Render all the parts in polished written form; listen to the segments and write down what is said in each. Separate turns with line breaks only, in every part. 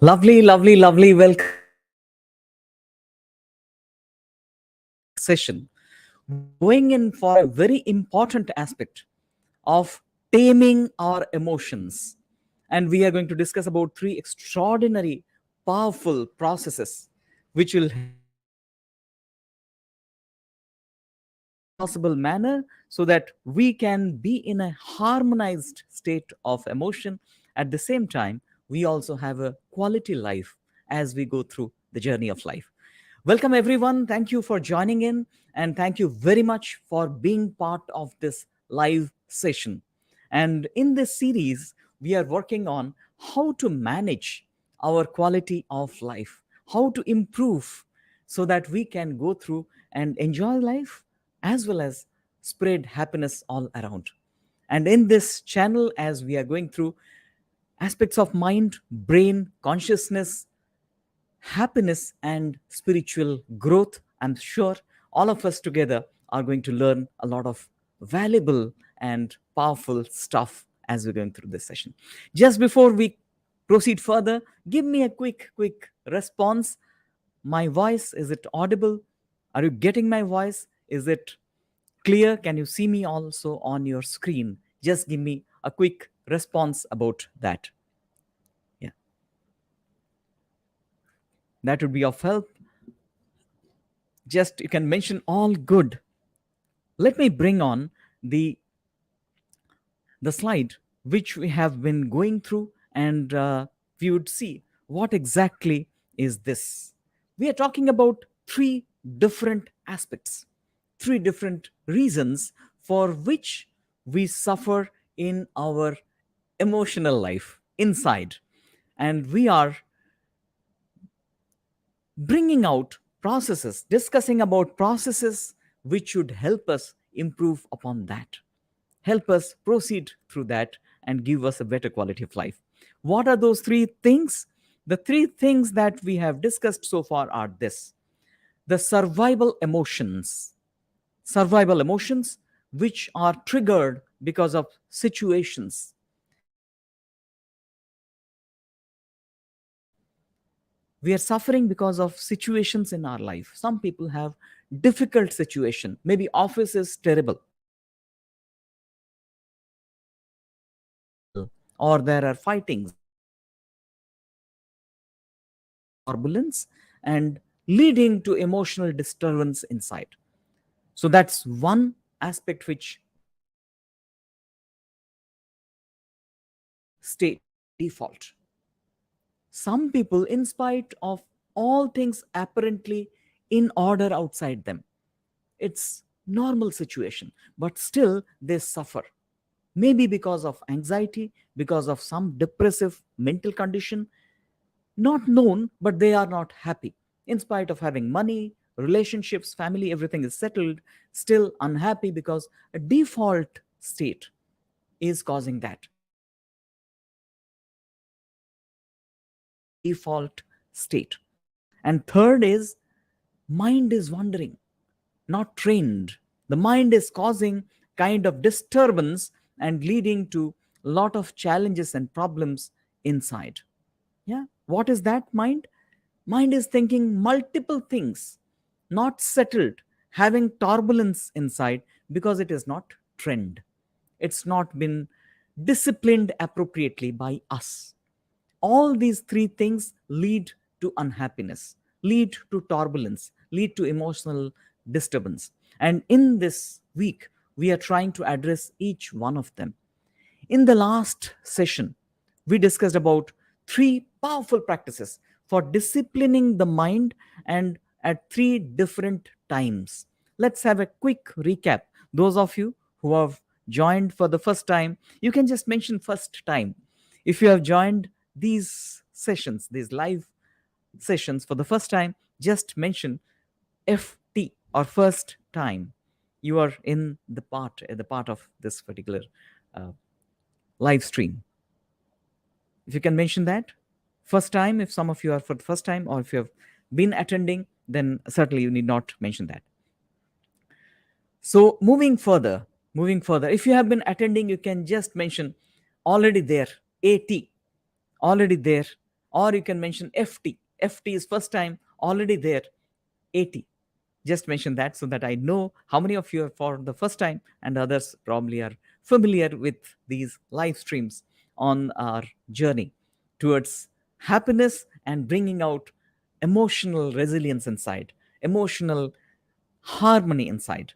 Lovely, lovely, lovely. Welcome session. Going in for a very important aspect of taming our emotions. And we are going to discuss about three extraordinary, powerful processes which will possible manner so that we can be in a harmonized state of emotion. At the same time, we also have a quality life as we go through the journey of life. Welcome, everyone. Thank you for joining in, and thank you very much for being part of this live session. And in this series, we are working on how to manage our quality of life, how to improve so that we can go through and enjoy life as well as spread happiness all around. And in this channel, as we are going through aspects of mind, brain, consciousness, happiness, and spiritual growth, I'm sure all of us together are going to learn a lot of valuable and powerful stuff as we're going through this session. Just before we proceed further, give me a quick response. My voice, is it audible? Are you getting my voice? Is it clear? Can you see me also on your screen? Just give me a quick response about that. Yeah, that would be of help. Just you can mention all good. Let me bring on the the slide which we have been going through, and we would see what exactly is this. We are talking about three different aspects, three different reasons for which we suffer in our emotional life inside. And we are bringing out processes, discussing about processes which should help us improve upon that, help us proceed through that, and give us a better quality of life. What are those three things? The three things that we have discussed so far are this: the survival emotions, which are triggered because of situations. We are suffering because of situations in our life. Some people have difficult situation. Maybe office is terrible, or there are fightings, turbulence, and leading to emotional disturbance inside. So that's one aspect which state default. Some people, in spite of all things apparently in order outside them, it's normal situation, but still they suffer. Maybe because of anxiety, because of some depressive mental condition, not known, but they are not happy. In spite of having money, relationships, family, everything is settled, still unhappy because a default state is causing that. Default state. And third is mind is wandering, not trained. The mind is causing kind of disturbance and leading to a lot of challenges and problems inside. Yeah. What is that mind? Mind is thinking multiple things, not settled, having turbulence inside because it is not trained. It's not been disciplined appropriately by us. All these three things lead to unhappiness, lead to turbulence, lead to emotional disturbance. And in this week, we are trying to address each one of them. In the last session, we discussed about three powerful practices for disciplining the mind, and at three different times. Let's have a quick recap. Those of you who have joined for the first time, you can just mention first time. If you have joined these sessions, these live sessions for the first time, just mention FT or first time. You are in the part of this particular uh, live stream. If you can mention that first time, if some of you are for the first time, or if you have been attending, then certainly you need not mention that. So moving further, if you have been attending, you can just mention already there, AT, already there, Or you can mention FT. FT is first time, already there. 80. Just mention that so that I know how many of you are for the first time, and others probably are familiar with these live streams on our journey towards happiness and bringing out emotional resilience inside, emotional harmony inside.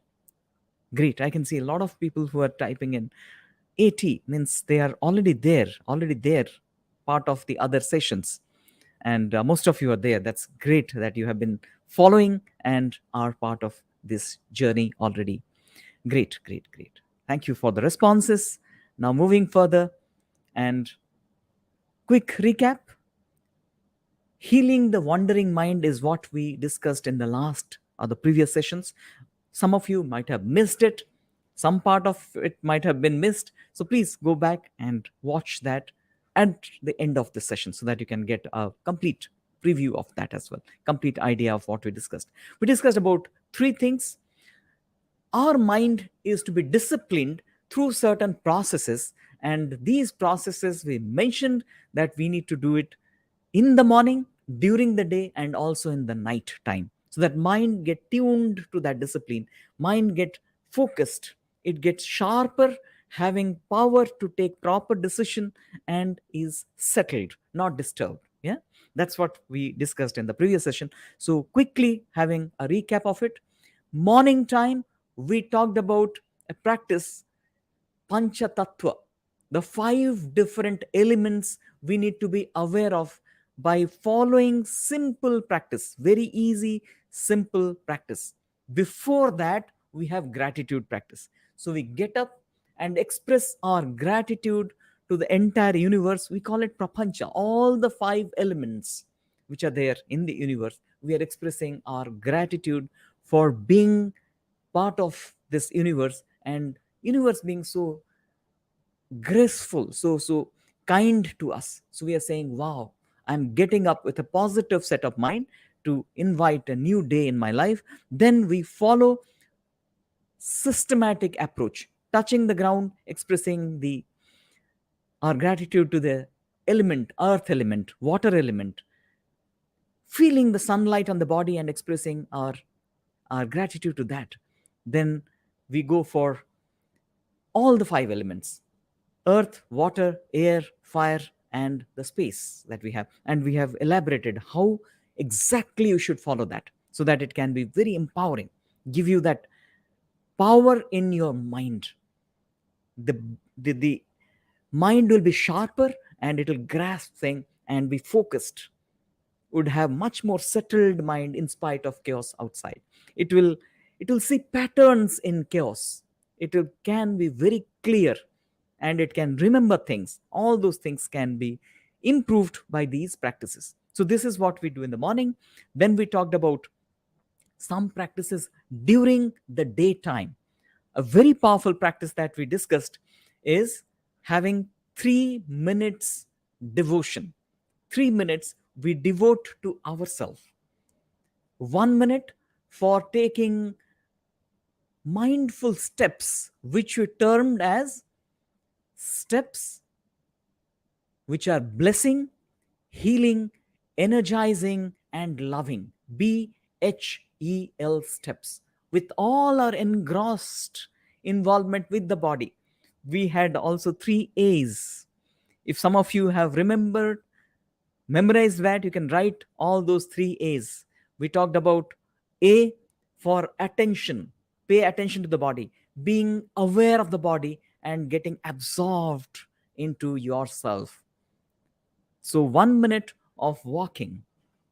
Great. I can see a lot of people who are typing in. 80 means they are already there, part of the other sessions. And most of you are there. That's great that you have been following and are part of this journey already. Great, great, great. Thank you for the responses. Now, moving further, and quick recap. Healing the wandering mind is what we discussed in the last or the previous sessions. Some of you might have missed it, some part of it might have been missed. So please go back and watch that at the end of the session so that you can get a complete preview of that as well, complete idea of what we discussed. We discussed about three things. Our mind is to be disciplined through certain processes, and these processes we mentioned that we need to do it in the morning, during the day, and also in the night time, so that mind get tuned to that discipline, mind get focused, it gets sharper, having power to take proper decision, and is settled, not disturbed. Yeah, that's what we discussed in the previous session. So quickly having a recap of it. Morning time, we talked about a practice, Pancha Tattva, the five different elements we need to be aware of by following simple practice, very easy, simple practice. Before that, we have gratitude practice. So we get up and express our gratitude to the entire universe. We call it Prapancha, all the five elements which are there in the universe. We are expressing our gratitude for being part of this universe, and universe being so graceful, so kind to us. So we are saying, wow, I'm getting up with a positive set of mind to invite a new day in my life. Then we follow systematic approach, touching the ground, expressing the our gratitude to the element, earth element, water element, feeling the sunlight on the body and expressing our gratitude to that. Then we go for all the five elements: earth, water, air, fire, and the space that we have. And we have elaborated how exactly you should follow that so that it can be very empowering, give you that power in your mind. The, the mind will be sharper and it will grasp thing and be focused, would have much more settled mind in spite of chaos outside. It will it will see patterns in chaos. Can be very clear, and it can remember things. All those things can be improved by these practices. So this is what we do in the morning. Then we talked about some practices during the daytime. A very powerful practice that we discussed is having 3 minutes devotion. 3 minutes we devote to ourselves. 1 minute for taking mindful steps, which we termed as steps which are blessing, healing, energizing, and loving. BHEL steps. With all our engrossed involvement with the body, we had also three A's. If some of you have memorized that, you can write all those three A's. We talked about A for attention, pay attention to the body, being aware of the body, and getting absorbed into yourself. So 1 minute of walking,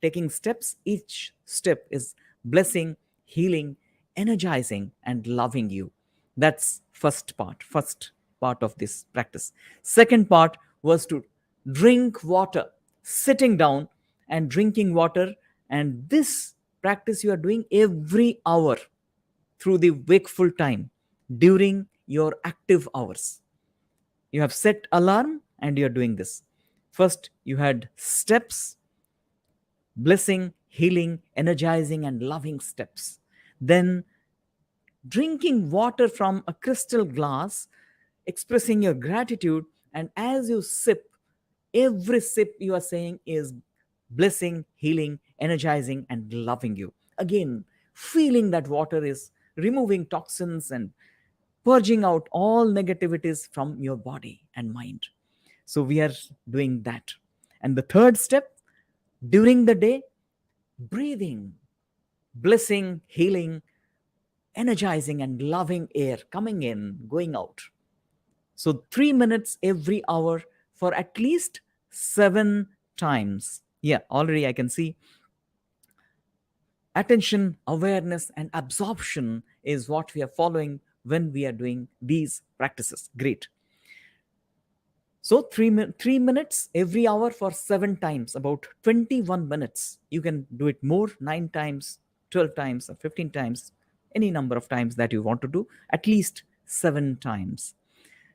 taking steps, each step is blessing, healing, energizing, and loving you. That's first part of this practice. Second part was to drink water, sitting down and drinking water. And this practice you are doing every hour through the wakeful time during your active hours. You have set alarm and you are doing this. First you had steps, blessing, healing, energizing, and loving steps. Then drinking water from a crystal glass, expressing your gratitude. And as you sip, Every sip you are saying is blessing, healing, energizing, and loving you. Again, feeling that water is removing toxins and purging out all negativities from your body and mind. So we are doing that. And the third step during the day, breathing, blessing, healing, energizing, and loving air coming in, going out. So 3 minutes every hour for at least 7 times. Yeah, already I can see attention, awareness, and absorption is what we are following when we are doing these practices. Great. So 3 minutes every hour for 7 times, about 21 minutes. You can do it more, 9 times, 12 times, or 15 times, any number of times that you want to do, at least 7 times.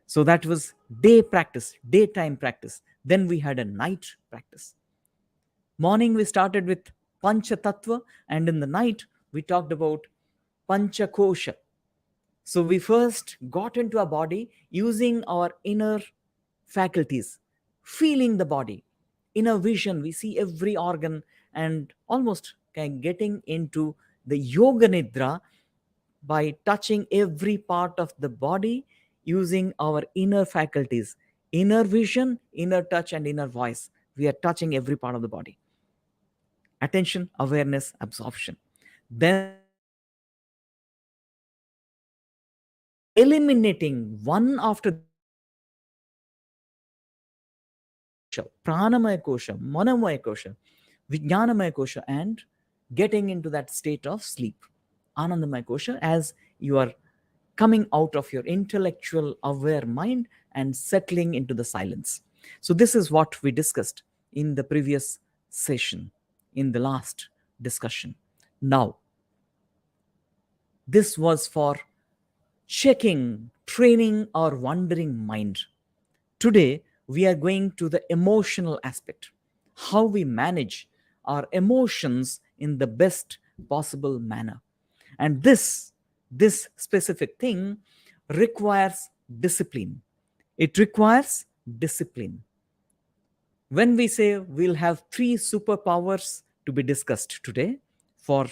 So that was day practice, daytime practice. Then we had a night practice. Morning we started with Pancha Tattva, and in the night we talked about Pancha Kosha. So we first got into our body using our inner faculties, feeling the body. Inner vision, we see every organ and almost kind of getting into the yoga nidra by touching every part of the body using our inner faculties, inner vision, inner touch, and inner voice. We are touching every part of the body. Attention, awareness, absorption. Then eliminating one after the other kosha, pranamaya kosha, manamaya kosha, vijnanamaya kosha, and getting into that state of sleep, anandamaya kosha, as you are coming out of your intellectual aware mind and settling into the silence. So this is what we discussed in the previous session, in the last discussion. Now this was for checking, training our wandering mind. Today, we are going to the emotional aspect, how we manage our emotions in the best possible manner. And this specific thing requires discipline. It requires discipline. When we say we'll have three superpowers to be discussed today for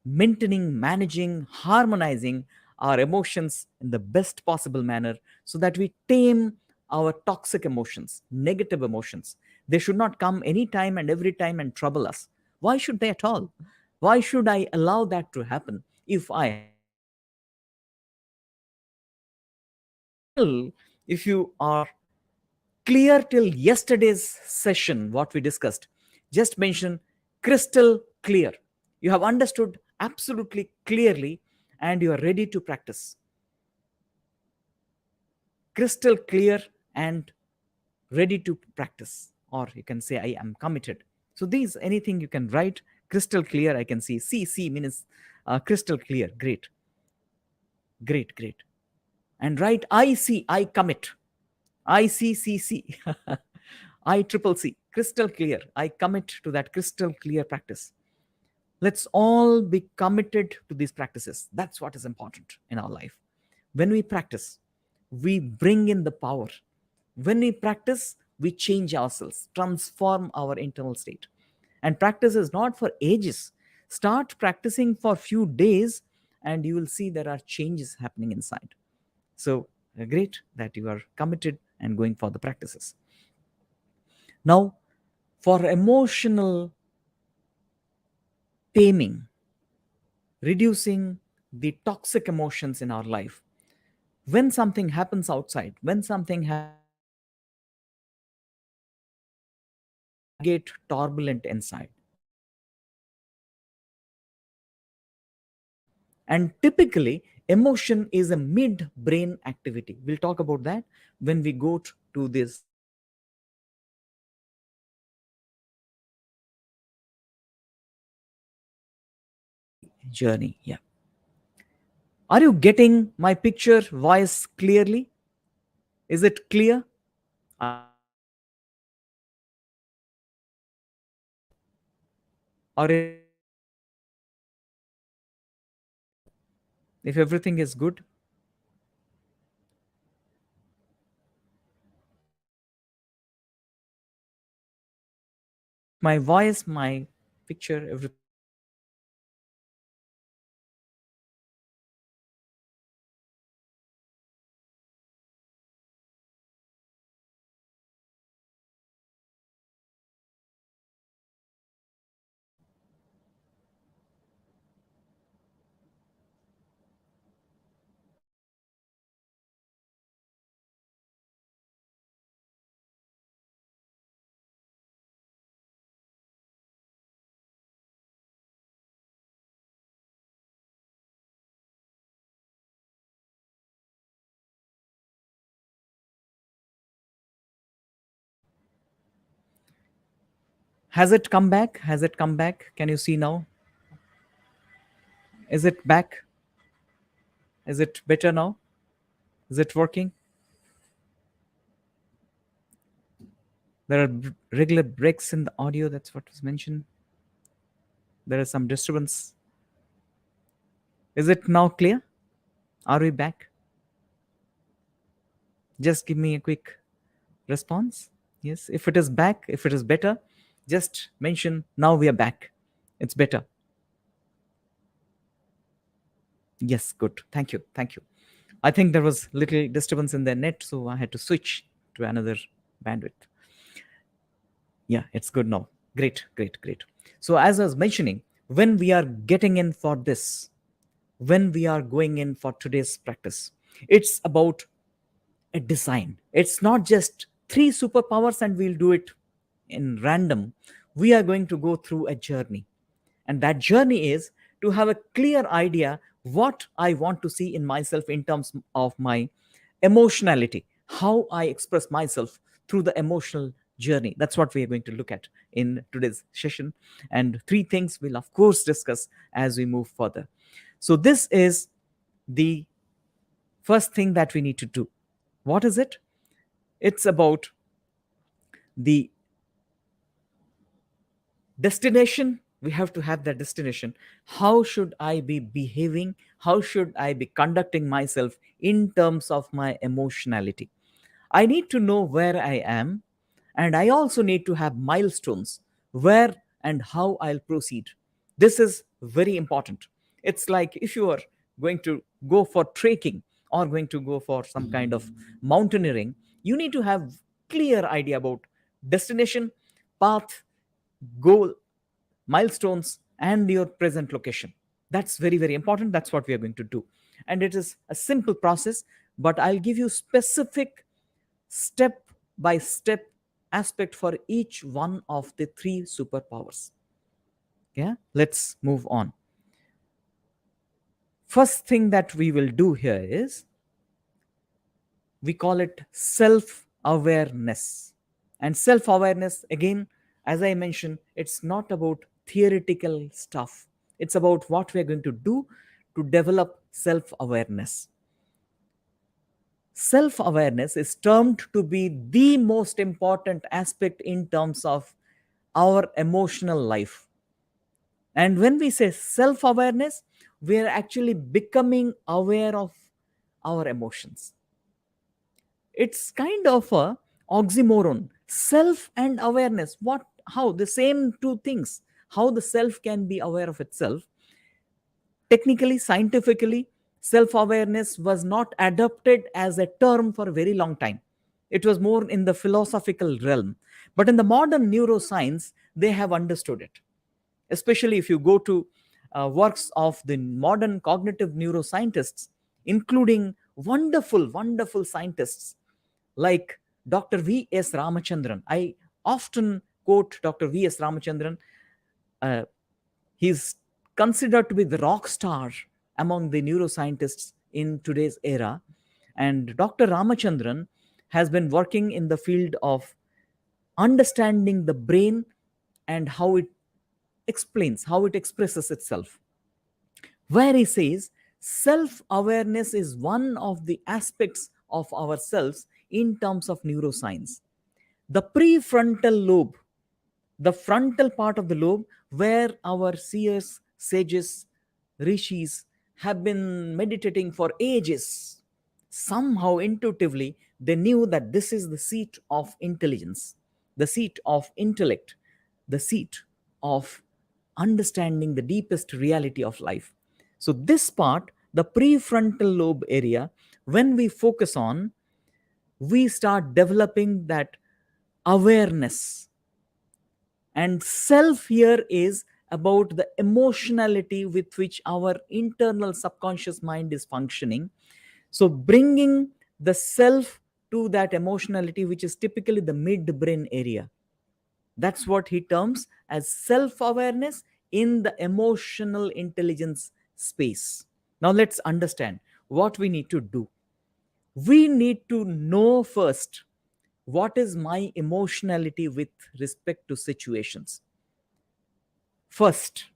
maintaining, managing, harmonizing our emotions in the best possible manner so that we tame our toxic emotions, negative emotions. They should not come anytime and every time and trouble us. Why should they at all? Why should I allow that to happen if I have crystal clear emotions? Still, if you are clear till yesterday's session, what we discussed, just mention crystal clear. You have understood absolutely clearly and you are ready to practice. Crystal clear and ready to practice. Or you can say, I am committed. So, these anything you can write crystal clear. I can see C means crystal clear. Great, great, great. And write I commit. ICCC, ICCC, crystal clear. I commit to that crystal clear practice. Let's all be committed to these practices. That's what is important in our life. When we practice, we bring in the power. When we practice, we change ourselves, transform our internal state. And practice is not for ages. Start practicing for few days and you will see there are changes happening inside. So great that you are committed and going for the practices. Now, for emotional taming, reducing the toxic emotions in our life, when something happens outside, when something happens inside, we get turbulent inside. And typically, emotion is a mid brain activity. We'll talk about that when we go to this journey. Yeah. Are you getting my picture voice clearly? Is it clear? Are you getting my picture voice clearly? Or if everything is good, if everything is good, My voice, my picture, everything is fine. Has it come back? Has it come back? Can you see now? Is it back? Is it better now? Is it working? There are regular breaks in the audio. That's what was mentioned. There is some disturbance. Is it now clear? Are we back? Just give me a quick response. Yes. If it is back, if it is better, just mention now we are back. It's better. Yes, good. Thank you. Thank you. I think there was little disturbance in the net, so I had to switch to another bandwidth. Yeah, it's good now. Great, great, great. So, as I was mentioning, when we are getting in for this, when we are going in for today's practice, it's about a design. It's not just three superpowers and we'll do it in random. We are going to go through a journey. And that journey is to have a clear idea what I want to see in myself in terms of my emotionality, how I express myself through the emotional journey. That's what we are going to look at in today's session. And three things we'll, of course, discuss as we move further. So, this is the first thing that we need to do. What is it? It's about the destination. We have to have that destination. How should I be behaving? How should I be conducting myself in terms of my emotionality? I need to know where I am, and I also need to have milestones where and how I'll proceed. This is very important. It's like if you are going to go for trekking or going to go for some kind of mountaineering, you need to have clear idea about destination, path, goal, milestones, and your present location. That's very, very important. That's what we are going to do. And it is a simple process, but I'll give you specific step by step aspect for each one of the three superpowers. Yeah, let's move on. First thing that we will do here is we call it self awareness. And self awareness, again, as I mentioned, it's not about theoretical stuff, it's about what we're going to do to develop self awareness. Self awareness is termed to be the most important aspect in terms of our emotional life. And when we say self awareness, we are actually becoming aware of our emotions. It's kind of a oxymoron, self and awareness. What, how the same two things, how the self can be aware of itself. Technically, scientifically, self awareness was not adopted as a term for a very long time. It was more in the philosophical realm. But in the modern neuroscience, they have understood it. Especially if you go to works of the modern cognitive neuroscientists, including wonderful, wonderful scientists like Dr. V.S. Ramachandran. I often quote Dr. V.S. Ramachandran. Uh, He's considered to be the rock star among the neuroscientists in today's era. And Dr. Ramachandran has been working in the field of understanding the brain and how it explains, how it expresses itself, where he says self awareness is one of the aspects of ourselves in terms of neuroscience. The prefrontal lobe, the frontal part of the lobe where our seers, sages, rishis have been meditating for ages. Somehow, intuitively, they knew that this is the seat of intelligence, the seat of intellect. the seat of understanding the deepest reality of life. So, this part, the prefrontal lobe area, when we focus on, we start developing that awareness. And self here is about the emotionality with which our internal subconscious mind is functioning. So, bringing the self to that emotionality, which is typically the midbrain area. That's what he terms as self awareness in the emotional intelligence space. Now, let's understand what we need to do. We need to know first what is my emotionality with respect to situations. First,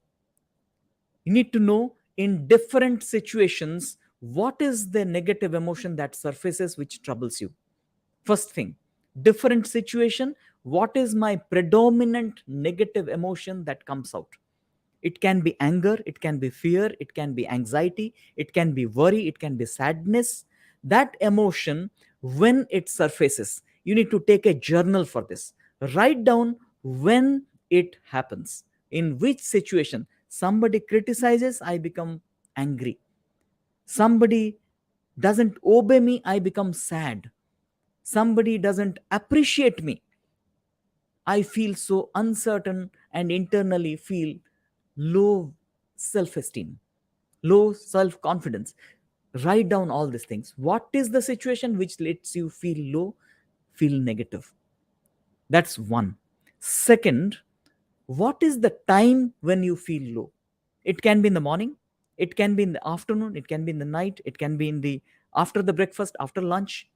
you need to know in different situations what is the negative emotion that surfaces which troubles you. First thing, different situation, what is my predominant negative emotion that comes out? It can be anger, it can be fear, it can be anxiety, it can be worry, it can be sadness. That emotion, when it surfaces, you need to take a journal for this. Write down when it happens, in which situation. Somebody criticizes, I become angry. Somebody doesn't obey me, I become sad. Somebody doesn't appreciate me, I feel so uncertain and internally feel low self esteem, low self confidence. Write down all these things. What is the situation which lets you feel low, feel negative? That's one. Second, what is the time when you feel low? It can be in the morning, it can be in the afternoon, it can be in the night, it can be in the after the breakfast, after lunch,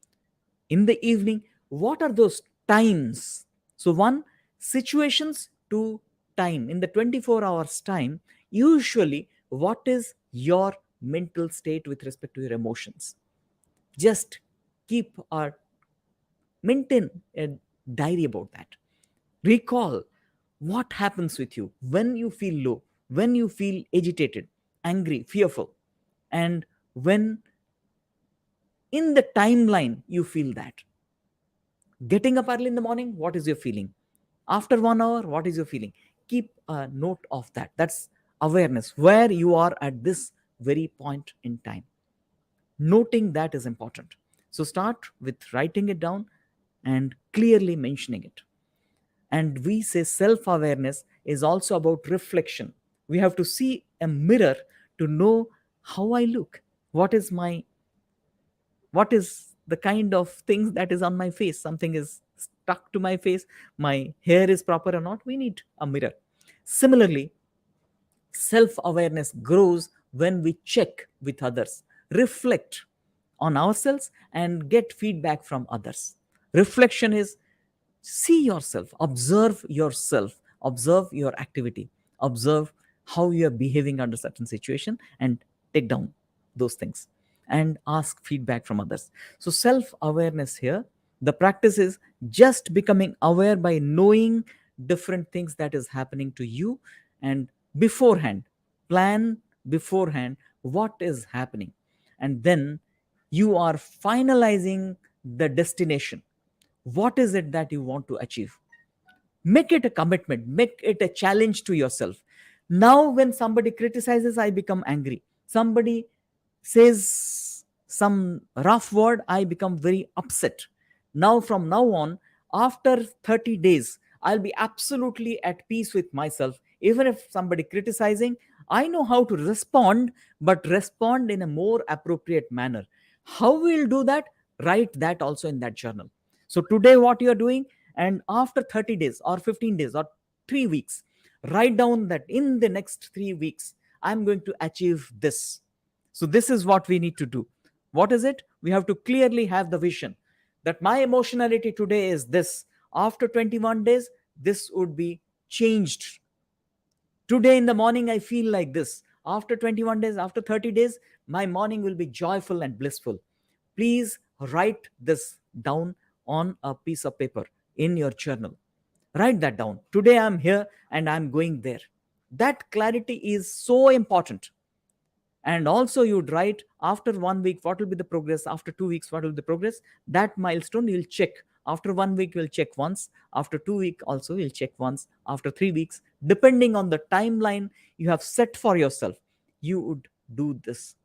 in the evening. What are those times? So one, situations. Two, time. In the 24 hours time, usually what is your mental state with respect to your emotions? Just keep or maintain a diary about that. Recall what happens with you when you feel low, when you feel agitated, angry, fearful, and when in the timeline you feel that. Getting up early in the morning, what is your feeling? After 1 hour, what is your feeling? Keep a note of that. That's awareness, where you are at this very point in time. Noting that is important. So start with writing it down and clearly mentioning it. And we say self awareness is also about reflection. We have to see a mirror to know how I look. What is my, what is the kind of things that is on my face? Something is stuck to my face, my hair is proper or not? We need a mirror. Similarly, self awareness grows when we check with others, reflect on ourselves, and get feedback from others. Reflection is see yourself, observe your activity, observe how you are behaving under certain situation, and take down those things and ask feedback from others. So self awareness here, the practice is just becoming aware by knowing different things that is happening to you, and beforehand plan beforehand what is happening, and then you are finalizing the destination. What is it that you want to achieve? Make it a commitment, make it a challenge to yourself. Now when somebody criticizes, I become angry. Somebody says some rough word, I become very upset. Now from now on, after 30 days, I'll be absolutely at peace with myself. Even if somebody criticizing, I know how to respond, but respond in a more appropriate manner. How we'll do that? Write that also in that journal. So today what you are doing, and after 30 days or 15 days or 3 weeks, write down that in the next 3 weeks I'm going to achieve this. So this is what we need to do. What is it? We have to clearly have the vision that my emotionality today is this. After 21 days, this would be changed. Today in the morning, I feel like this. After 21 days, after 30 days, my morning will be joyful and blissful. Please write this down on a piece of paper in your journal. Write that down. Today I'm here and I'm going there. That clarity is so important. And also you'd write after 1 week what will be the progress, after 2 weeks what will be the progress. That milestone you'll check After 1 week, we'll check once. After 2 weeks, also, we'll check once. After 3 weeks, depending on the timeline you have set for yourself, you would do this.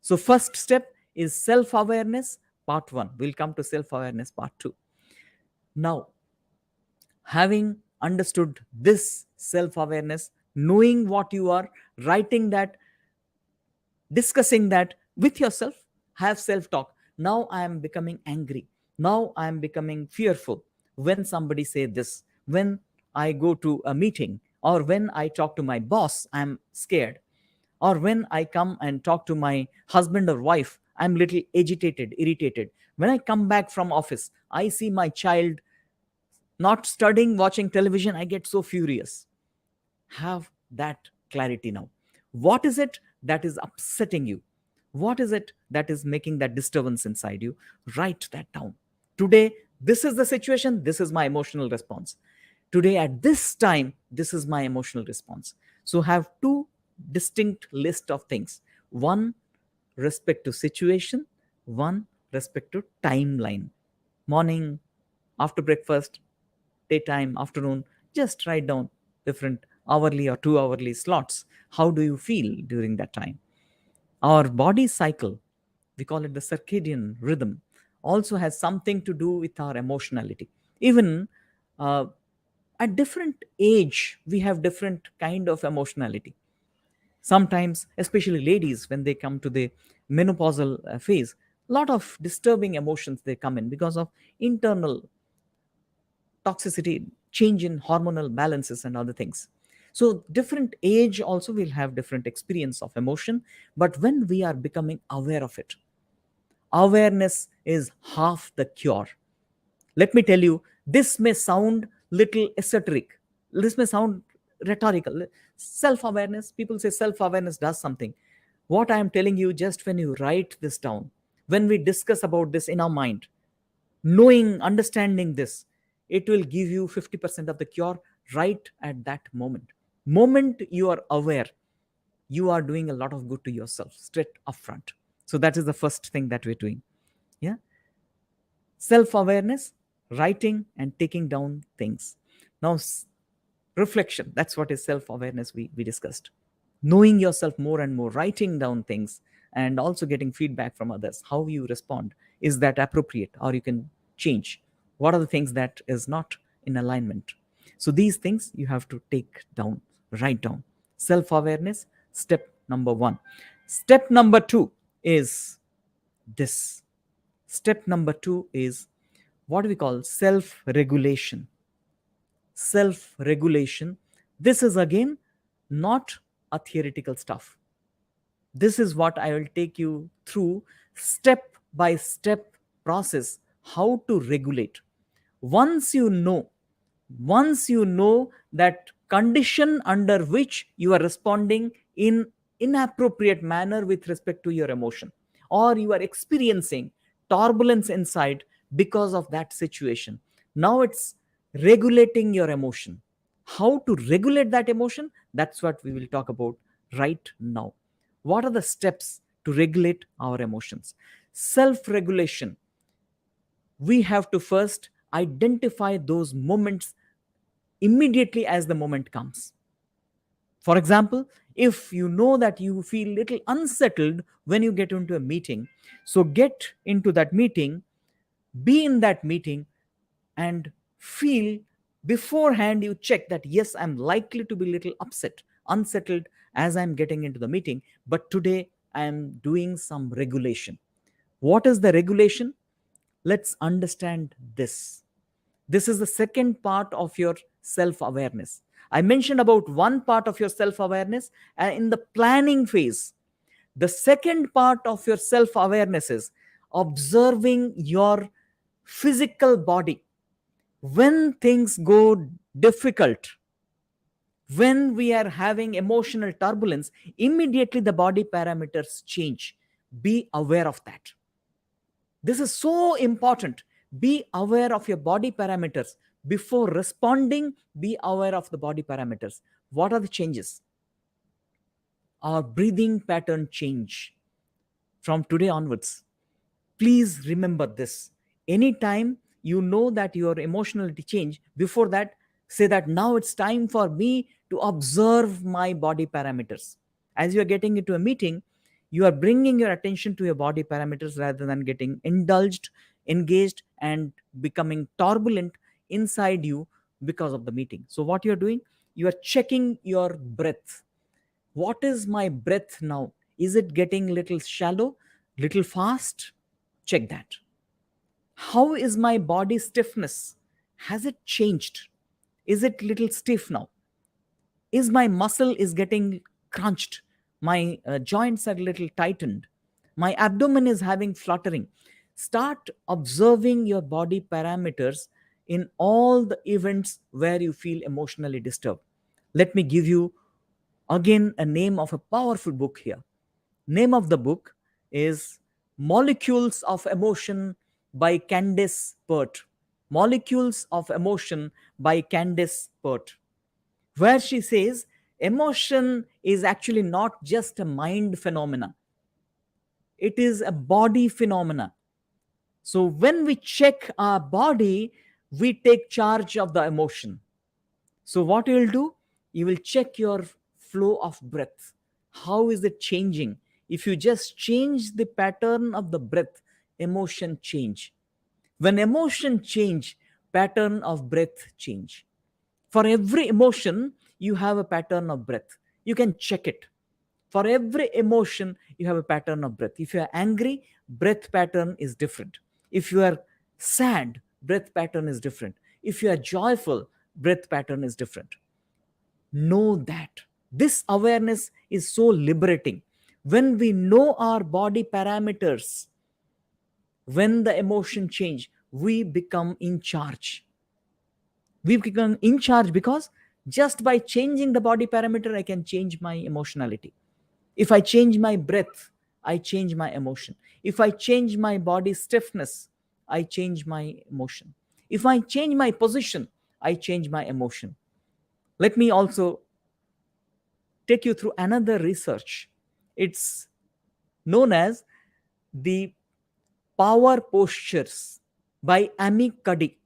So, first step is self awareness, part one. We'll come to self awareness, part two. Now, having understood this self awareness, knowing what you are, writing that, discussing that with yourself, have self talk. Now I am becoming angry. Now I am becoming fearful when somebody say this. When I go to a meeting or when I talk to my boss, I'm scared. Or when I come and talk to my husband or wife, I'm little agitated, irritated. When I come back from office, I see my child not studying, watching television, I get so furious. Have that clarity now. What is it that is upsetting you? What is it that is making that disturbance inside you? Write that down. Today, this is the situation, this is my emotional response. Today, at this time, this is my emotional response. So, have two distinct list of things. One, respect to situation. One, respect to timeline. Morning, after breakfast, daytime, afternoon, just write down different hourly or 2 hourly slots. How do you feel during that time? Our body cycle, we call it the circadian rhythm, also has something to do with our emotionality. Even uh, at different age, we have different kind of emotionality. Sometimes, especially ladies, when they come to the menopausal phase, a lot of disturbing emotions they come in because of internal toxicity, change in hormonal balances and other things. So different age also will have different experience of emotion, but when we are becoming aware of it, awareness is half the cure. Let me tell you, this may sound little esoteric, this may sound rhetorical. Self awareness, people say self awareness does something. What I am telling you, just when you write this down, when we discuss about this in our mind, knowing, understanding this, it will give you 50% of the cure right at that moment you are aware, you are doing a lot of good to yourself straight upfront. So that is the first thing that we're doing. Yeah, self awareness, writing and taking down things. Now, reflection, that's what is self awareness we discussed. Knowing yourself more and more, writing down things, and also getting feedback from others. How you respond, is that appropriate, or you can change? What are the things that is not in alignment? So these things you have to take down, write down. Self awareness, step number one. Step number two is this. Step number two is what we call self regulation. Self regulation. This is again not a theoretical stuff. This is what I will take you through, step by step process, how to regulate. Once you know, once you know that condition under which you are responding in inappropriate manner with respect to your emotion, or you are experiencing turbulence inside because of that situation, now it's regulating your emotion. How to regulate that emotion, that's what we will talk about right now. What are the steps to regulate our emotions? Self regulation, we have to first identify those moments immediately as the moment comes. For example, if you know that you feel little unsettled when you get into a meeting, so get into that meeting, be in that meeting, and feel beforehand, you check that yes, I'm likely to be little upset, unsettled as I'm getting into the meeting, but today I'm doing some regulation. What is the regulation? Let's understand this. This is the second part of your self awareness. I mentioned about one part of your self awareness in the planning phase. The second part of your self awareness is observing your physical body. When things go difficult, when we are having emotional turbulence, immediately the body parameters change. Be aware of that. This is so important. Be aware of your body parameters. Before responding, be aware of the body parameters. What are the changes? Our breathing pattern change from today onwards. Please remember this. Anytime you know that your emotionality change. Before that, say that now it's time for me to observe my body parameters. As you are getting into a meeting, you are bringing your attention to your body parameters rather than getting indulged, engaged, and becoming turbulent inside you because of the meeting. So what you're doing, you are checking your breath. What is my breath now? Is it getting little shallow, little fast? Check that. How is my body stiffness? Has it changed? Is it little stiff now? Is my muscle is getting crunched? My joints are little tightened. My abdomen is having fluttering. Start observing your body parameters in all the events where you feel emotionally disturbed. Let me give you again a name of a powerful book here. Name of the book is Molecules of Emotion by Candace Pert. Molecules of Emotion by Candace Pert, where she says emotion is actually not just a mind phenomena, it is a body phenomena. So when we check our body, we take charge of the emotion. So what you will do, you will check your flow of breath. How is it changing? If you just change the pattern of the breath, emotion change. When emotion change, pattern of breath change. For every emotion, you have a pattern of breath. You can check it. For every emotion, you have a pattern of breath. If you are angry, breath pattern is different. If you are sad, breath pattern is different. If you are joyful, breath pattern is different. Know that. This awareness is so liberating. When we know our body parameters, when the emotion change, we become in charge. We become in charge because just by changing the body parameter, I can change my emotionality. If I change my breath, I change my emotion. If I change my body stiffness, I change my emotion. If I change my position, I change my emotion. Let me also take you through another research. It's known as the power postures by Amy Cuddy,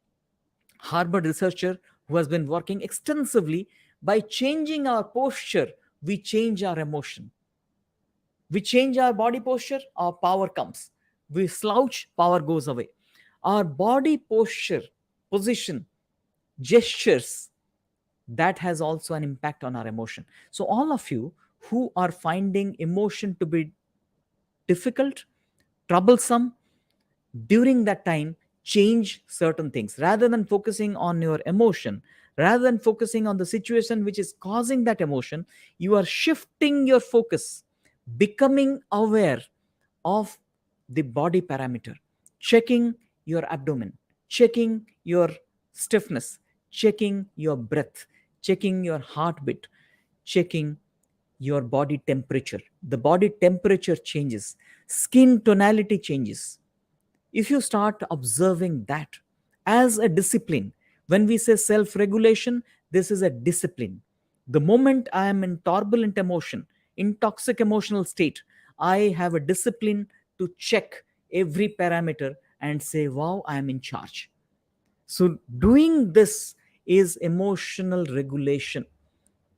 Harvard researcher who has been working extensively. By changing our posture, we change our emotion. We change our body posture, our power comes. We slouch, power goes away. Our body posture, position, gestures, that has also an impact on our emotion. So, all of you who are finding emotion to be difficult, troublesome, during that time, change certain things rather than focusing on your emotion, rather than focusing on the situation which is causing that emotion. You are shifting your focus, becoming aware of the body parameter, checking your abdomen, checking your stiffness, checking your breath, checking your heartbeat, checking your body temperature. The body temperature changes, skin tonality changes. If you start observing that as a discipline, when we say self regulation, this is a discipline. The moment I am in turbulent emotion, in toxic emotional state, I have a discipline to check every parameter and say, wow, I am in charge. So doing this is emotional regulation,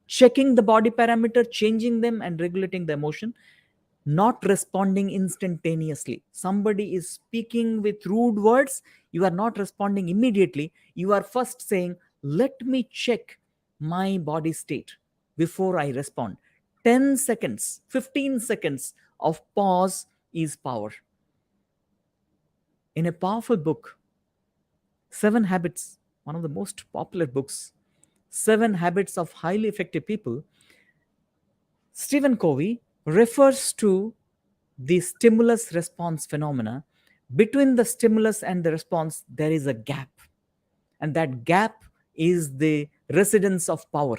checking the body parameter, changing them, and regulating the emotion, not responding instantaneously. Somebody is speaking with rude words, you are not responding immediately. You are first saying, let me check my body state before I respond. 10 seconds, 15 seconds of pause is power. In a powerful book, Seven Habits, one of the most popular books, Seven Habits of Highly Effective People, Stephen Covey refers to the stimulus response phenomena. Between the stimulus and the response, there is a gap, and that gap is the residence of power.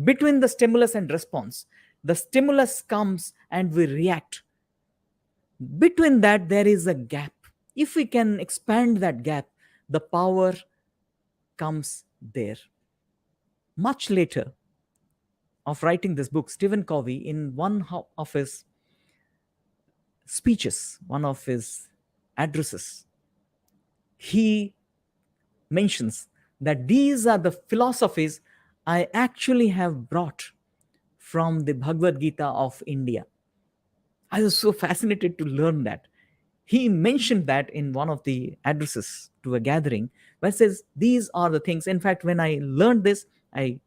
Between the stimulus and response, the stimulus comes and we react. Between that, there is a gap. If we can expand that gap, the power comes there. Much later of writing this book, Stephen Covey, in of his speeches, one of his addresses, he mentions that these are the philosophies I actually have brought from the Bhagavad Gita of India. I was so fascinated to learn that. He mentioned that in one of the addresses to a gathering, where it says these are the things. In fact, when I learned this, I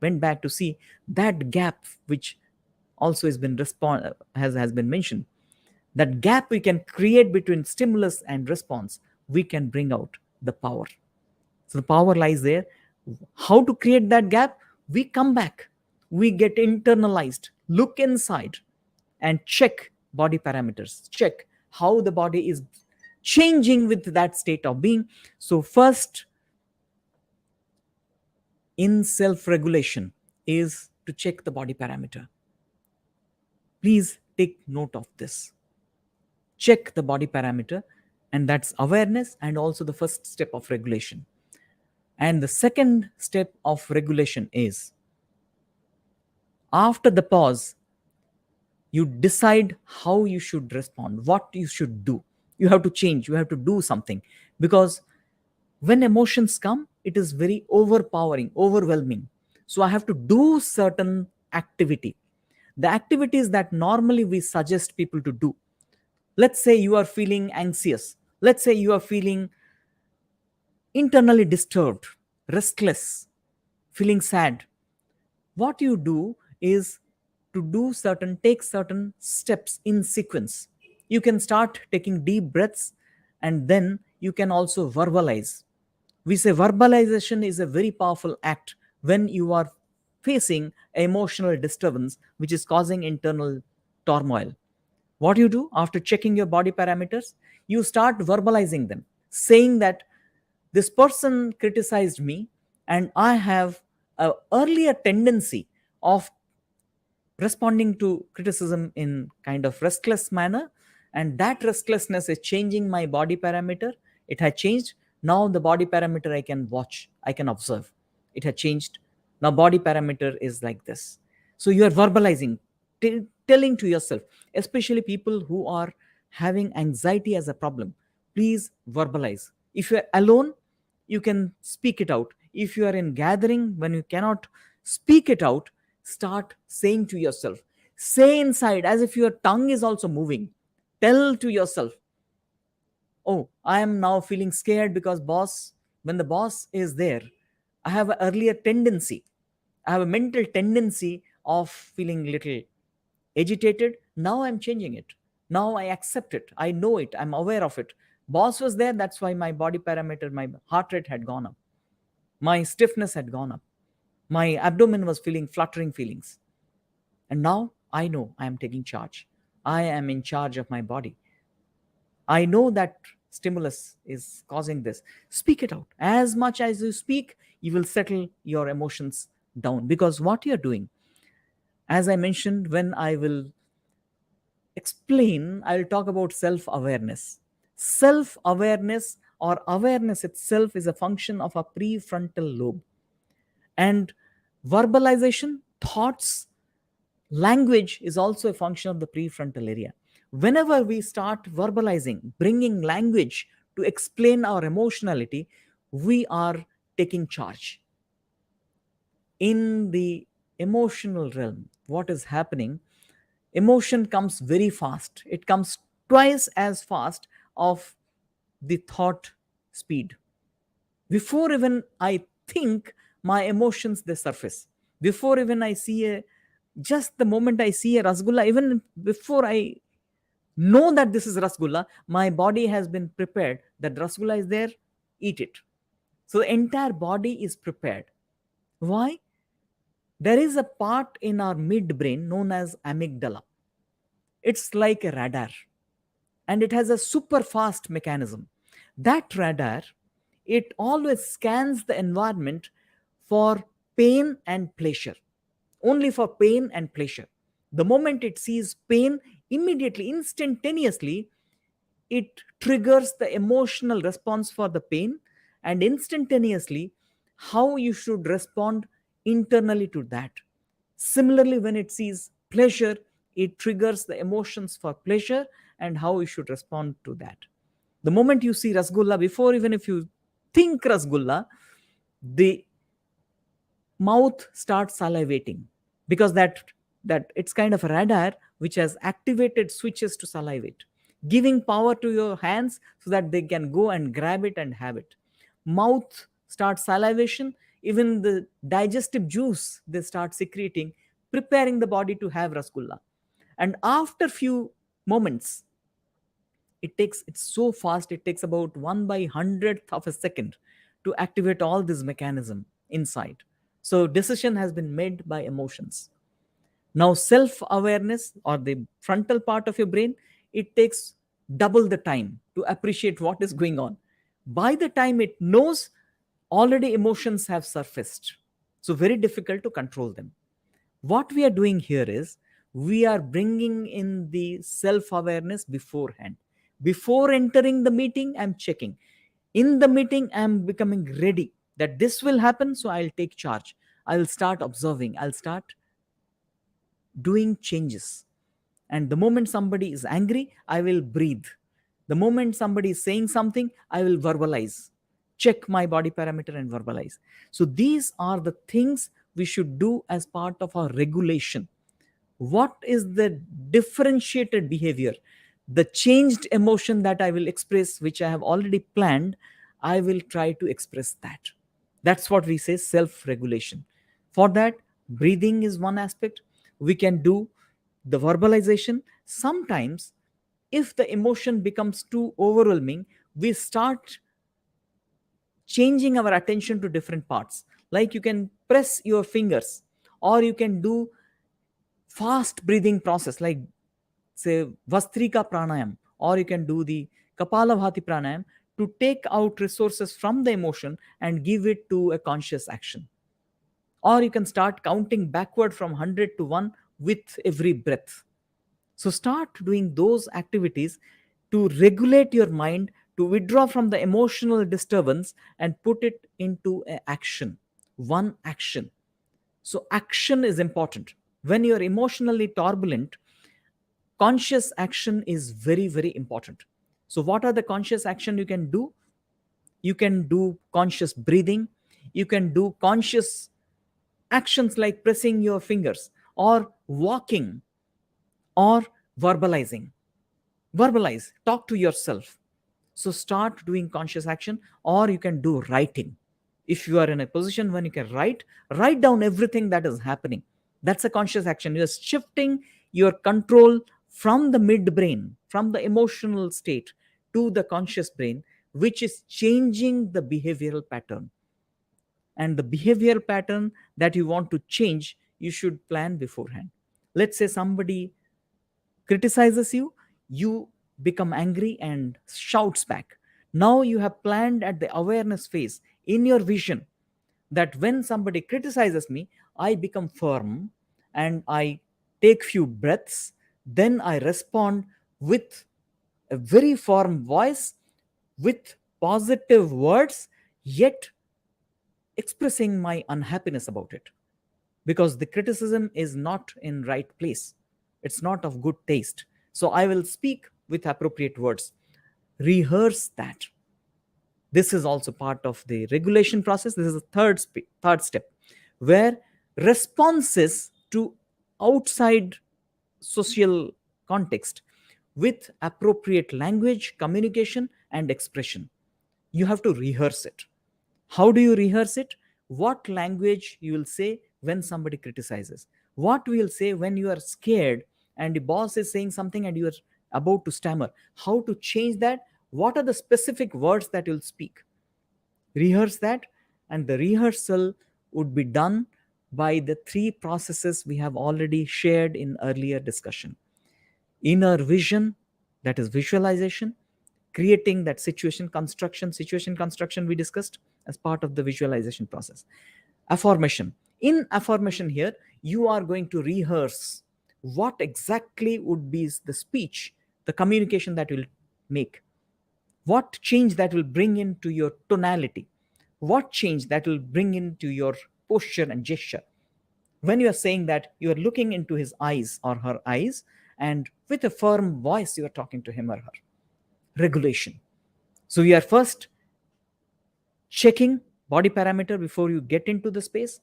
went back to see that gap which also has been mentioned. That gap we can create between stimulus and response, we can bring out the power. So the power lies there. How to create that gap? We come back, we get internalized, look inside, and check body parameters, check how the body is changing with that state of being. So, first in self regulation is to check the body parameter. Please take note of this. Check the body parameter, and that's awareness and also the first step of regulation. And the second step of regulation is after the pause, you decide how you should respond, what you should do. You have to change, you have to do something, because when emotions come, it is very overpowering, overwhelming. So I have to do certain activity, the activities that normally we suggest people to do. Let's say you are feeling anxious, let's say you are feeling internally disturbed, restless, feeling sad. What you do is to take certain steps in sequence. You can start taking deep breaths, and then you can also verbalize. We say verbalization is a very powerful act when you are facing emotional disturbance which is causing internal turmoil. What you do after checking your body parameters? You start verbalizing them, saying that this person criticized me, and I have a earlier tendency of responding to criticism in kind of restless manner, and that restlessness is changing my body parameter. It had changed. Now the body parameter I can watch, I can observe. It had changed. Now body parameter is like this. So you are verbalizing, telling to yourself, especially people who are having anxiety as a problem. Please verbalize. If you're alone, you can speak it out. If you are in gathering, when you cannot speak it out, start saying to yourself, say inside as if your tongue is also moving. Tell to yourself, oh, I am now feeling scared because boss, when the boss is there, I have an earlier tendency, I have a mental tendency of feeling little agitated. Now I'm changing it. Now I accept it. I know it. I'm aware of it. Boss was there. That's why my body parameter, my heart rate had gone up. My stiffness had gone up. My abdomen was feeling fluttering feelings. And now I know I am taking charge. I am in charge of my body. I know that stimulus is causing this. Speak it out. As much as you speak, you will settle your emotions down. Because what you're doing, as I mentioned, when I will explain, I'll talk about self awareness. Self awareness or awareness itself is a function of a prefrontal lobe. And verbalization, thoughts, language is also a function of the prefrontal area. Whenever we start verbalizing, bringing language to explain our emotionality, we are taking charge. In the emotional realm, what is happening? Emotion comes very fast. It comes twice as fast of the thought speed. Before even I think, my emotions they surface. Before even I see a, just the moment I see a rasgulla, even before I know that this is rasgulla, my body has been prepared that rasgulla is there, eat it. So the entire body is prepared. Why? There is a part in our midbrain known as amygdala. It's like a radar, and it has a super fast mechanism. That radar, it always scans the environment for pain and pleasure, only for pain and pleasure. The moment it sees pain, immediately, instantaneously, it triggers the emotional response for the pain, and instantaneously how you should respond internally to that. Similarly, when it sees pleasure, it triggers the emotions for pleasure and how you should respond to that. The moment you see rasgulla, before even if you think rasgulla, the mouth starts salivating, because that it's kind of a radar which has activated switches to salivate, giving power to your hands so that they can go and grab it and have it. Mouth starts salivation, even the digestive juice they start secreting, preparing the body to have rasgulla. And after few moments, it's so fast, it takes about 1/100th of a second to activate all this mechanism inside. So decision has been made by emotions. Now self awareness, or the frontal part of your brain, it takes double the time to appreciate what is going on. By the time it knows, already emotions have surfaced, so very difficult to control them. What we are doing here is, we are bringing in the self awareness beforehand. Before entering the meeting, I'm checking. In the meeting, I'm becoming ready that this will happen, so I'll take charge. I'll start observing, I'll start doing changes. And the moment somebody is angry, I will breathe. The moment somebody is saying something, I will verbalize, check my body parameter and verbalize. So these are the things we should do as part of our regulation. What is the differentiated behavior, the changed emotion that I will express, which I have already planned, I will try to express that. That's what we say self regulation. For that, breathing is one aspect. We can do the verbalization. Sometimes if the emotion becomes too overwhelming, we start changing our attention to different parts. Like you can press your fingers, or you can do fast breathing process, like say vastrika pranayam, or you can do the kapalabhati pranayam, to take out resources from the emotion and give it to a conscious action. Or you can start counting backward from 100 to 1 with every breath. So start doing those activities to regulate your mind, to withdraw from the emotional disturbance and put it into a action, one action. So action is important. When you're emotionally turbulent, conscious action is very, very important. So what are the conscious action you can do? You can do conscious breathing. You can do conscious actions like pressing your fingers, or walking, or verbalizing. Verbalize, talk to yourself. So start doing conscious action. Or you can do writing. If you are in a position when you can write down everything that is happening. That's a conscious action. You're shifting your control from the midbrain, from the emotional state, to the conscious brain, which is changing the behavioral pattern. And the behavioral pattern that you want to change, you should plan beforehand. Let's say somebody criticizes you, you become angry and shouts back. Now you have planned at the awareness phase in your vision that when somebody criticizes me, I become firm and I take few breaths, then I respond with a very firm voice, with positive words, yet expressing my unhappiness about it, because the criticism is not in right place, it's not of good taste. So I will speak with appropriate words. Rehearse that. This is also part of the regulation process. This is the third step, where responses to outside social context, with appropriate language, communication and expression, you have to rehearse it. How do you rehearse it? What language you will say when somebody criticizes? What we will say when you are scared and the boss is saying something and you are about to stammer? How to change that? What are the specific words that you'll speak? Rehearse that, and the rehearsal would be done by the three processes we have already shared in earlier discussion. Inner vision, that is visualization, creating that situation construction we discussed as part of the visualization process. Affirmation. In affirmation here, you are going to rehearse what exactly would be the speech, the communication that will make, what change that will bring into your tonality, what change that will bring into your posture and gesture. When you are saying that, you are looking into his eyes or her eyes, and with a firm voice you are talking to him or her. Regulation. So we are first checking body parameter before you get into the space.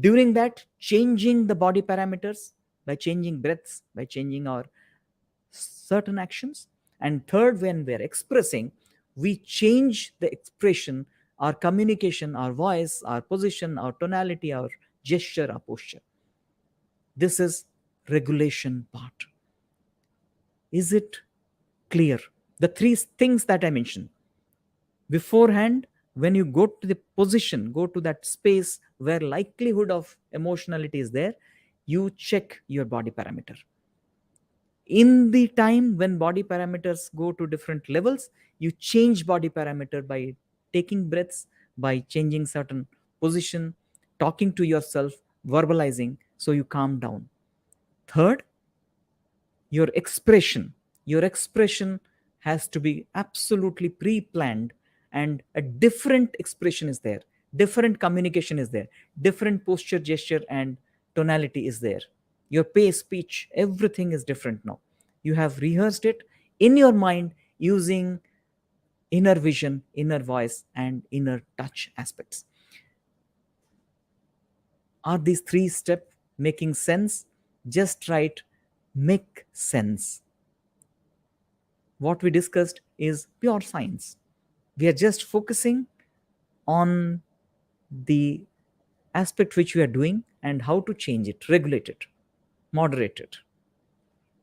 During that, changing the body parameters by changing breaths, by changing our certain actions. And third, when we're expressing, we change the expression, our communication, our voice, our position, our tonality, our gesture, our posture. This is regulation part. Is it clear? The three things that I mentioned beforehand, when you go to the position, go to that space where likelihood of emotionality is there, you check your body parameter. In the time when body parameters go to different levels, you change body parameter by taking breaths, by changing certain position, talking to yourself, verbalizing, so you calm down. Third, your expression. Your expression has to be absolutely pre-planned, and a different expression is there, different communication is there, different posture, gesture, and tonality is there. Your pace, speech, everything is different now. You have rehearsed it in your mind using inner vision, inner voice, and inner touch aspects. Are these three steps making sense? Just right, make sense. What we discussed is pure science. We are just focusing on the aspect which we are doing and how to change it, regulate it, moderate it.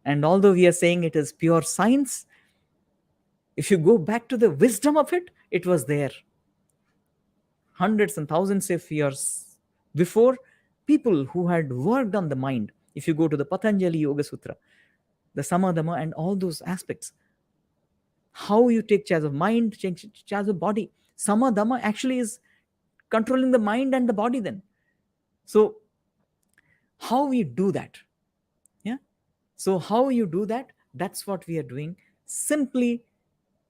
And although we are saying it is pure science, if you go back to the wisdom of it, it was there hundreds and thousands of years before. People who had worked on the mind, if you go to the Patanjali Yoga Sutra, the Samadhama, and all those aspects, how you take charge of mind, take charge of body. Samadhama actually is controlling the mind and the body then. So how we do that? Yeah. So how you do that? That's what we are doing. Simply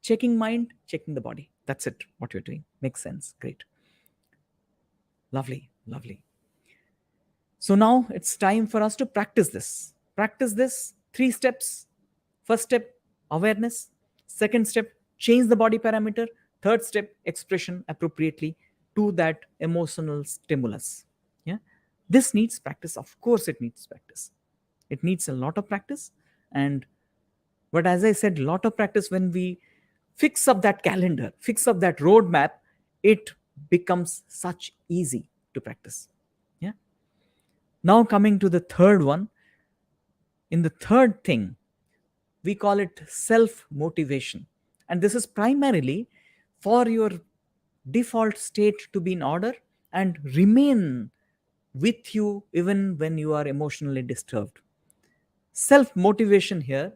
checking mind, checking the body. That's it. What you're doing makes sense. Great. Lovely, lovely. So now it's time for us to practice this. Practice this. 3 steps. First step, awareness. Second step, change the body parameter. Third step, expression appropriately to that emotional stimulus. Yeah. This needs practice. Of course, it needs practice. It needs a lot of practice. And but as I said, lot of practice, when we fix up that calendar, fix up that roadmap, it becomes such easy to practice. Yeah. Now coming to the third one. In the third thing, we call it self motivation. And this is primarily for your default state to be in order and remain with you even when you are emotionally disturbed. Self motivation here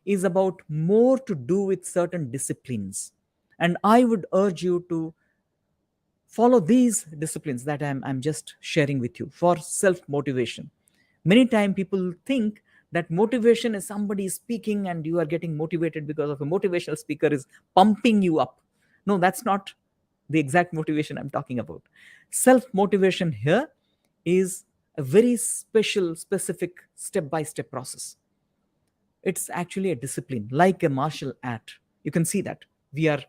is about more to do with certain disciplines. And I would urge you to follow these disciplines that I'm just sharing with you for self motivation. Many times people think that motivation is somebody speaking and you are getting motivated because of a motivational speaker is pumping you up. No, that's not the exact motivation I'm talking about. Self motivation here is a very special, specific step by step process. It's actually a discipline like a martial art. You can see that we are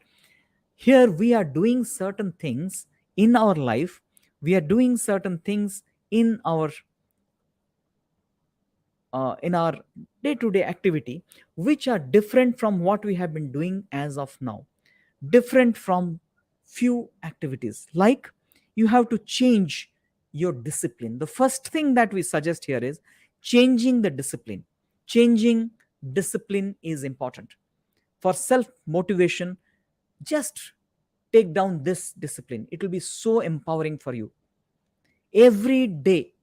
here, we are doing certain things in our life, we are doing certain things in our day to day activity, which are different from what we have been doing as of now, different from few activities. Like, you have to change your discipline. The first thing that we suggest here is changing the discipline. Changing discipline is important for self motivation. Just take down this discipline, it will be so empowering for you. Every day,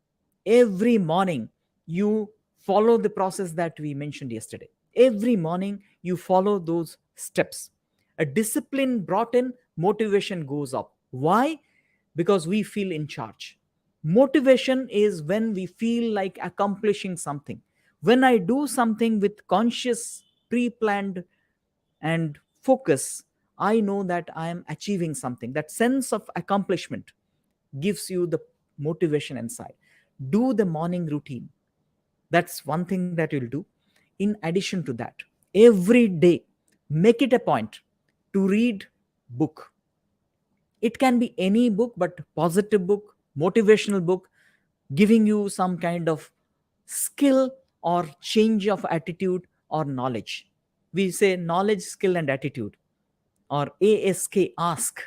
every morning, you follow the process that we mentioned yesterday. Every morning you follow those steps. A discipline brought in, motivation goes up. Why? Because we feel in charge. Motivation is when we feel like accomplishing something. When I do something with conscious, pre-planned and focus, I know that I am achieving something. That sense of accomplishment gives you the motivation inside. Do the morning routine. That's one thing that you'll do. In addition to that, every day, make it a point to read book. It can be any book, but positive book, motivational book, giving you some kind of skill or change of attitude or knowledge. We say knowledge, skill, and attitude, or ask,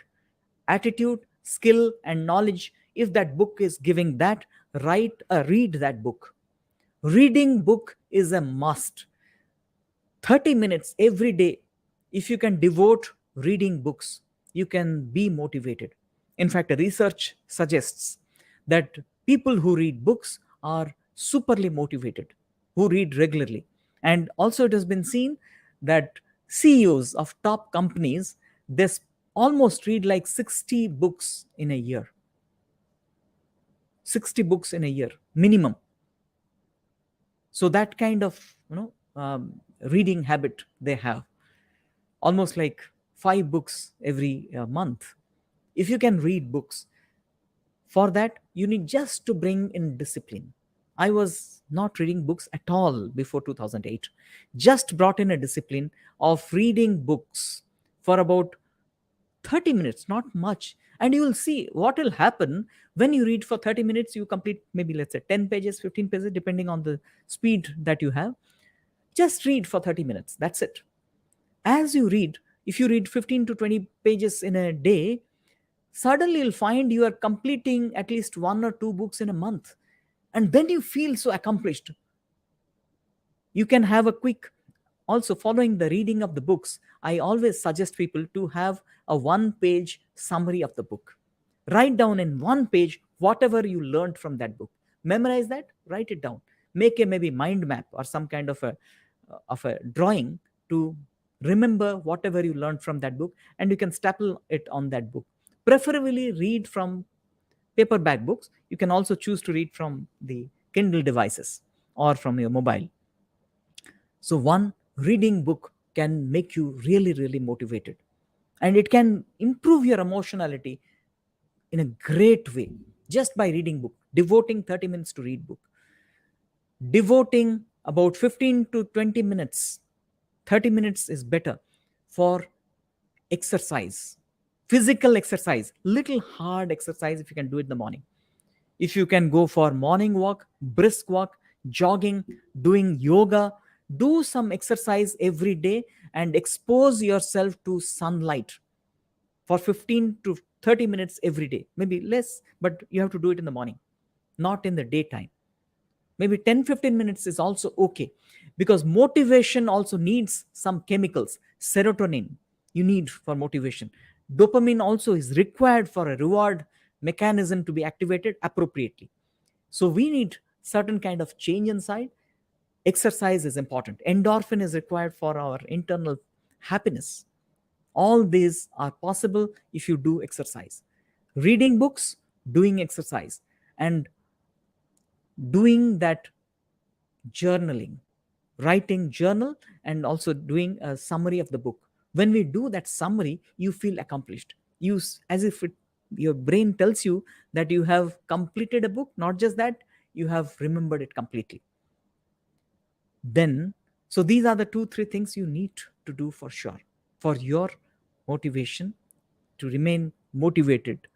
attitude, skill, and knowledge. If that book is giving that, read that book. Reading book is a must. 30 minutes every day, if you can devote reading books, you can be motivated. In fact, research suggests that people who read books are superly motivated, who read regularly. And also, it has been seen that CEOs of top companies, almost read like 60 books in a year. 60 books in a year minimum. So that kind of, reading habit they have, almost like 5 books every month. If you can read books, for that you need just to bring in discipline. I was not reading books at all before 2008. Just brought in a discipline of reading books for about 30 minutes, not much. And you will see what will happen when you read for 30 minutes. You complete maybe, let's say, 10 pages, 15 pages, depending on the speed that you have. Just read for 30 minutes. That's it. As you read, if you read 15 to 20 pages in a day, suddenly you'll find you are completing at least 1 or 2 books in a month. And then you feel so accomplished. You can have a quick, also following the reading of the books, I always suggest people to have a 1 page summary of the book. Write down in 1 page whatever you learned from that book. Memorize that, write it down. Make a maybe mind map or some kind of a drawing to remember whatever you learned from that book, and you can staple it on that book. Preferably read from paperback books. You can also choose to read from the Kindle devices or from your mobile. So one reading book can make you really, really motivated, and it can improve your emotionality in a great way just by reading book. Devoting 30 minutes to read book, devoting about 15 to 20 minutes, 30 minutes is better for exercise, physical exercise, little hard exercise. If you can do it in the morning, if you can go for morning walk, brisk walk, jogging, doing yoga, do some exercise every day and expose yourself to sunlight for 15 to 30 minutes every day. Maybe less, but you have to do it in the morning, not in the daytime. Maybe 10-15 minutes is also okay, because motivation also needs some chemicals. Serotonin you need for motivation. Dopamine also is required for a reward mechanism to be activated appropriately. So we need certain kind of change inside. Exercise is important. Endorphin is required for our internal happiness. All these are possible if you do exercise. Reading books, doing exercise, and doing that journaling, writing journal, and also doing a summary of the book. When we do that summary, you feel accomplished. As if your brain tells you that you have completed a book, not just that, you have remembered it completely. Then, so these are the 2-3 things you need to do for sure for your motivation, to remain motivated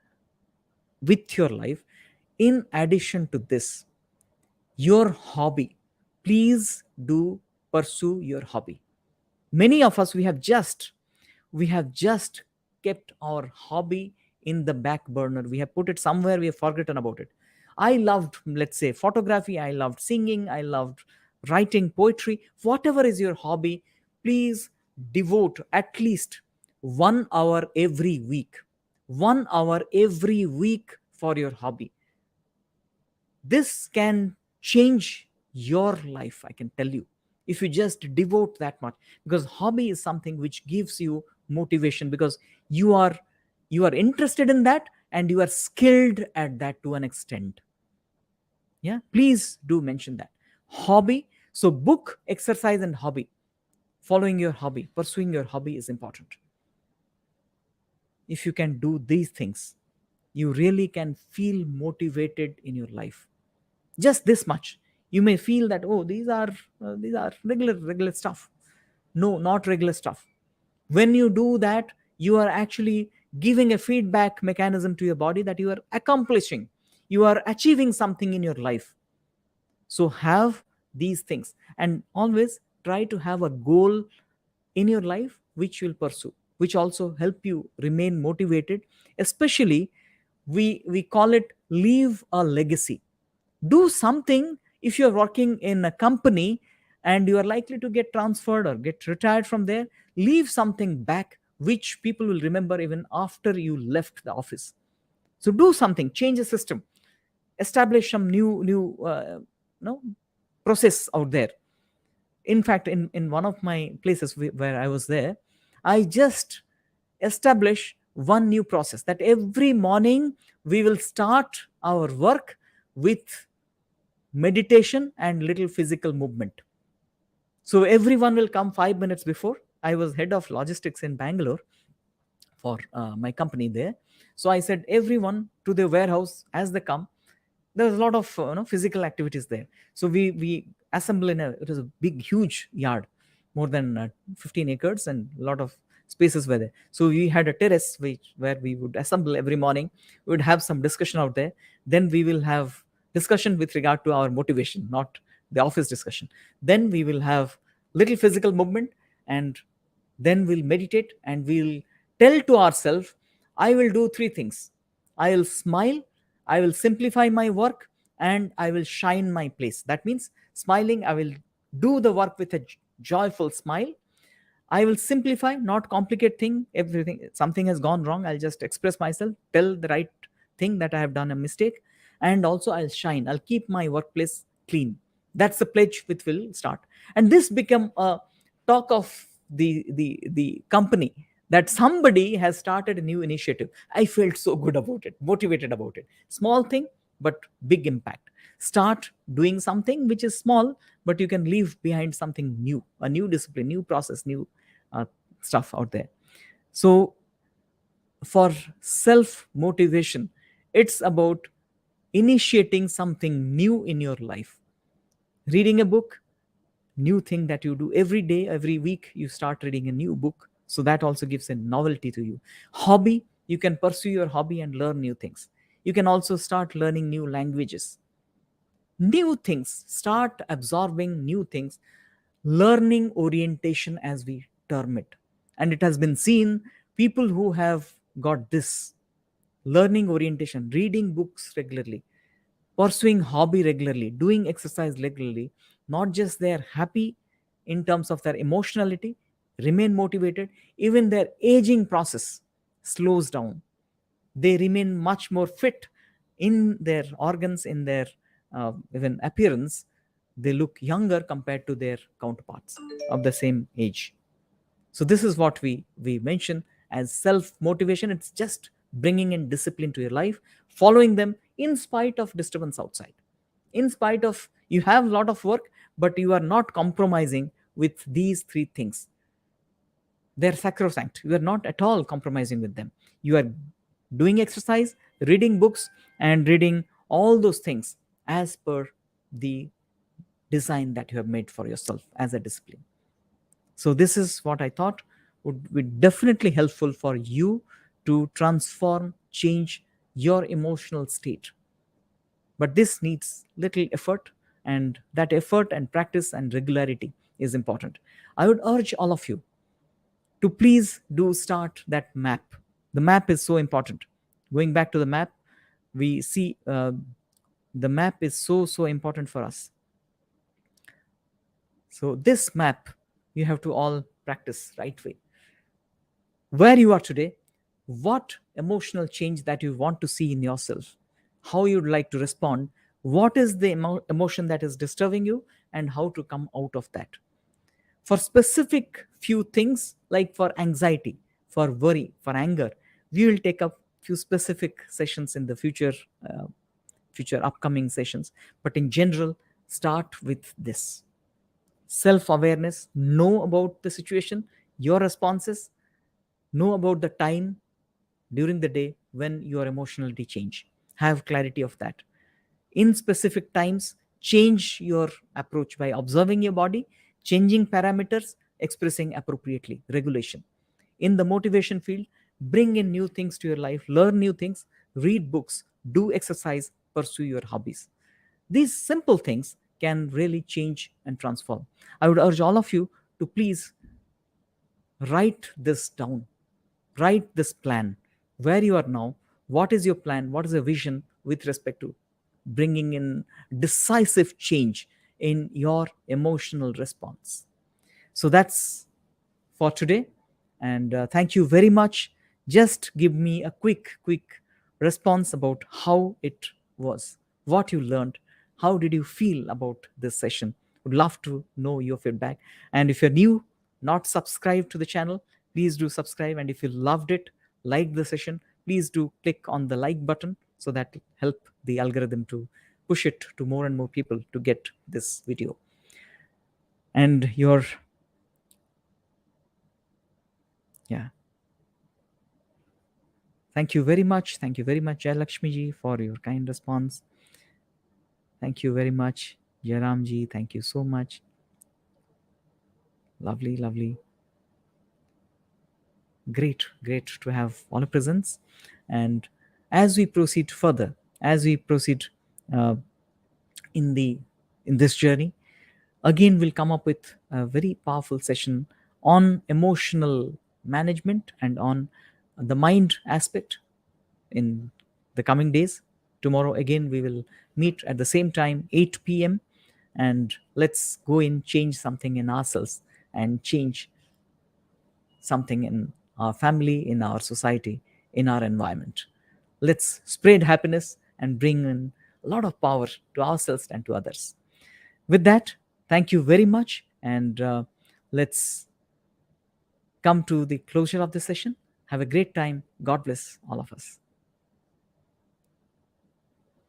with your life. In addition to this, your hobby, please do pursue your hobby. Many of us, we have just kept our hobby in the back burner. We have put it somewhere, we have forgotten about it. I loved, let's say, photography, I loved singing, I loved writing poetry. Whatever is your hobby, please devote at least 1 hour every week. 1 hour every week for your hobby. This can change your life, I can tell you, if you just devote that much. Because hobby is something which gives you motivation, because you are interested in that and you are skilled at that to an extent. Yeah, please do mention that. Hobby. So book, exercise, and hobby. Following your hobby, pursuing your hobby is important. If you can do these things, you really can feel motivated in your life. Just this much. You may feel that, oh, these are regular stuff. No, not regular stuff. When you do that, you are actually giving a feedback mechanism to your body that you are accomplishing, you are achieving something in your life. So have these things, and always try to have a goal in your life which you'll pursue, which also help you remain motivated. Especially, we call it leave a legacy. Do something. If you're working in a company and you are likely to get transferred or get retired from there, leave something back which people will remember even after you left the office. So do something, change the system, establish some new no process out there. In fact, in one of my places where I was there, I just establish one new process, that every morning we will start our work with meditation and little physical movement. So everyone will come 5 minutes before. I was head of logistics in Bangalore for my company there. So I said everyone to the warehouse as they come. There's a lot of physical activities there. So we assemble in a, it was a big huge yard, more than 15 acres, and a lot of spaces were there. So we had a terrace where we would assemble every morning. We would have some discussion out there. Then we will have discussion with regard to our motivation, not the office discussion. Then we will have little physical movement, and then we'll meditate, and we'll tell to ourselves, I will do three things. I will smile, I will simplify my work, and I will shine my place. That means smiling, I will do the work with a joyful smile. I will simplify, not complicate thing. Everything, something has gone wrong, I'll just express myself, tell the right thing that I have done a mistake, and also I'll shine. I'll keep my workplace clean. That's the pledge which will start, and this become a talk of the company, that somebody has started a new initiative. I felt so good about it, motivated about it. Small thing, but big impact. Start doing something which is small, but you can leave behind something new, a new discipline, new process, new uh, stuff out there. So for self motivation, it's about initiating something new in your life. Reading a book, new thing that you do every day, every week you start reading a new book, so that also gives a novelty to you. Hobby, you can pursue your hobby and learn new things. You can also start learning new languages, new things, start absorbing new things. Learning orientation, as we term it, and it has been seen, people who have got this learning orientation, reading books regularly, pursuing hobby regularly, doing exercise regularly, not just they're happy in terms of their emotionality, remain motivated, even their aging process slows down. They remain much more fit in their organs, in their even appearance. They look younger compared to their counterparts of the same age. So this is what we mention as self motivation. It's just bringing in discipline to your life, following them in spite of disturbance outside, in spite of you have a lot of work, but you are not compromising with these three things. They're sacrosanct, you are not at all compromising with them. You are doing exercise, reading books, and reading all those things as per the design that you have made for yourself as a discipline. So this is what I thought would be definitely helpful for you to transform, change your emotional state. But this needs little effort, and that effort and practice and regularity is important. I would urge all of you to please do start that map. The map is so important. Going back to the map, we see the map is so important for us. So this map you have to all practice right way. Where you are today, what emotional change that you want to see in yourself, how you'd like to respond, what is the emotion that is disturbing you, and how to come out of that. For specific few things, like for anxiety, for worry, for anger, we will take up few specific sessions in the future upcoming sessions. But in general, start with this self awareness, know about the situation, your responses, know about the time during the day when your emotionality change, have clarity of that. In specific times, change your approach by observing your body, changing parameters, expressing appropriately, regulation. In the motivation field, bring in new things to your life, learn new things, read books, do exercise, pursue your hobbies. These simple things can really change and transform. I would urge all of you to please write this down, write this plan, where you are now, what is your plan, what is your vision with respect to bringing in decisive change in your emotional response. So that's for today. And thank you very much. Just give me a quick response about how it was, what you learned, how did you feel about this session. Would love to know your feedback. And if you're new, not subscribed to the channel, please do subscribe. And if you loved it, like the session, please do click on the like button so that it help the algorithm to push it to more and more people to get this video. And your yeah, thank you very much. Thank you very much, Jai Lakshmi ji, for your kind response. Thank you very much, Jairam ji. Thank you so much. Lovely, lovely. Great to have all your presence. And as we proceed further, as we proceed uh, in the in this journey, again we'll come up with a very powerful session on emotional management and on the mind aspect in the coming days. Tomorrow again we will meet at the same time, 8 p.m., and let's go in, change something in ourselves and change something in our family, in our society, in our environment. Let's spread happiness and bring in a lot of power to ourselves and to others. With that, thank you very much, and let's come to the closure of the session. Have a great time. God bless all of us.